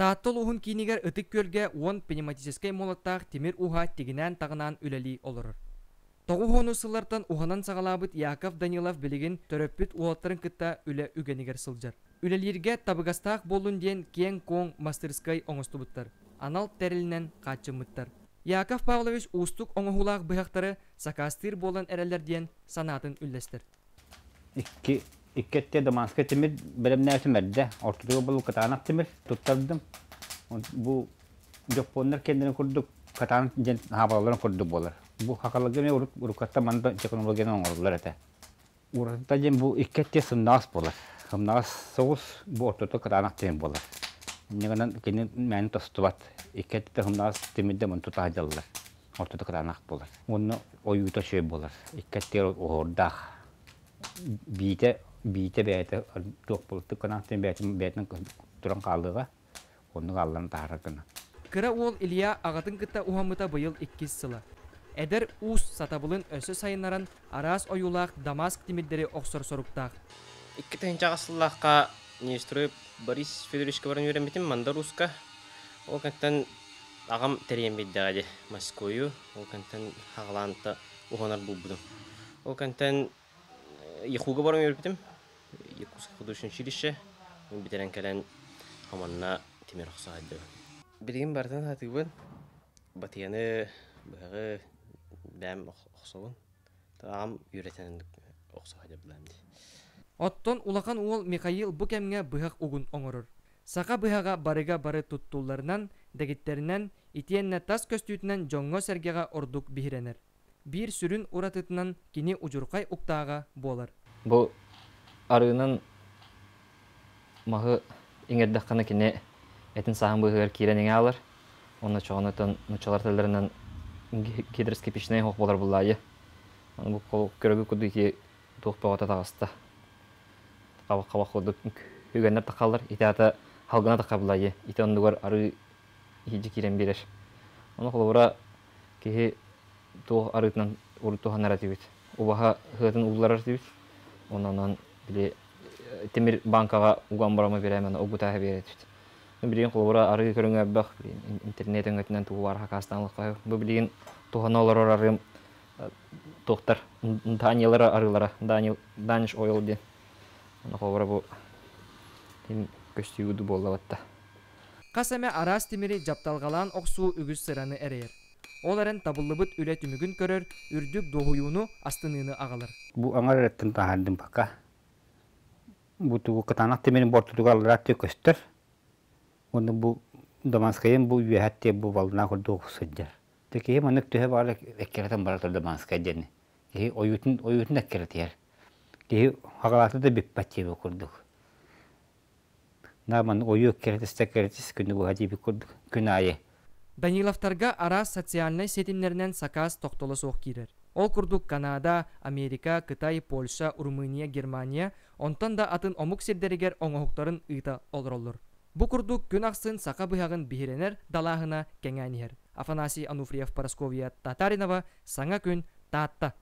Тааттол ухун кинигер ытык көлге уон пневматической молоттах тимир уха тигинен тагынан үлели олорор. Тоғу хону сылартан уханан сагалабыт Яков Данилов билигин төрөппүт уолаттарын кытта үле үгенигер сылжар. Үлелерге табыгастаах болун диен кең коң мастерской оңостубуттар. Анал терилинен качымыттар. Яков Павлович устук оңохулаах быхактары сакастыр болан эрелер диен санатын үллестер. İkkette Damask'a timir benim neyse merde. Ortada bu katanak timir tutardım. Bu Japonlar kendini kurduk. Katanak havalarını kurdu bolar. Bu hakalıgı ne urukatta manda teknolojinin ordular ete. Urata jem bu ikkette sınavs bolar. Sınavs sos bu ortada katanak timir bolar. Neden kendini men tostuvat. İkkette de sınavs timirde man tutacaklar. Ortada katanak bolar. Onu oyuta şey bolar. İkkette orada Bite beyte dokpultu kanatın beytin duran kaldığı onu kallan tarakına. Kıra ol İlya ağatın kıta uhamıta bayıl 2 sıla. Eder us satabılın ösü sayınlaran aras oyulaq Damask timidleri oksor soruktaq. İki təhінші asıllaqqa Nestroy Boris Fedorovичқа баран үйренбетім манда руска. Ол кәнттен ағам тәрейен бейдіғады Москвою. Ол кәнттен ағыланты ұғанар бұлбудым. Ол кәнттен Яхуға баран үйренбетім. Якутск художественное училище. Мен битерен кәлен хаманна темир оқсағайды. Білген бартын хатығын. Батияны бұғы бәм оқсағын. Ағам үйретеніндік оқсағайды біләмді. Оттон улақан уол Михаил бу кемге быхак угун оңорор. Сака быхага барыга бары туттуларынан, дегиттеринен, итиенне тас көстүйтінен жоңго сергега ордук бихиренер. Bir sürün uratытынан кини ужуркай уктаага болар. Бу арыынан махы иңердаққаны кини этин саһын быһыгар кииренеге алар. Онна чоғанытын нучалар тәлләрінен гидроски печнай хоқ болар буллайы. Бу көрөгү куду ки туқ бағата тағаста. Қабақ қуды үгеннер тақалар. Итеата халгына таққа буллайы. Ите ондугар ары хиджи кирен берер. Оны қолуыра кихи тух арытынан уртуха нарративит. Убаха хытын улларар тибит. Онан биле темир банкага уган барама беремен огута берет. Билген колора ары көрүнгө бак интернет өңөтүнөн тугуар хакастанлыкка. Бу билген туханалар арым доктор Даниэлара арылара Даниш ойл ди. Аны колора бу тим көстүгүдү боллабатта. Касаме арас темири жапталгалан оксуу үгүс сыраны эрер. Оларын табылыбыт үле түмүгүн көрөр, үрдүк доғуюну астыныны ағалар. Bu angar etten tahandım baka. Bu tuğu katanak temenin Portugal ratı köster. Onu bu Damaskayın bu üyehatte bu valına kurdu okusacak. Teki hem anık tühe var ekkerten baratır Damaskayın. Ki oyutun ekkeret yer. Ki hakalatı da bir patçı kurduk. Naman oyu ekkeret istekeritis günü bu hacı bir kurduk. Günayı. Даниловтарга арас социальный сетимнеринен сакас токтоло соқ кирер. Ол курдук Канада, Америка, Кытай, Польша, Румыния, Германия, онтан да атын омук сирдеригер оңохуктарын ыйта олроллор. Бу курдук күн аксын сака быхагын бихиренер далахына кеңәнихер. Афанасий Ануфриев, Парасковия Татаринова, Саңа күн, Таатта.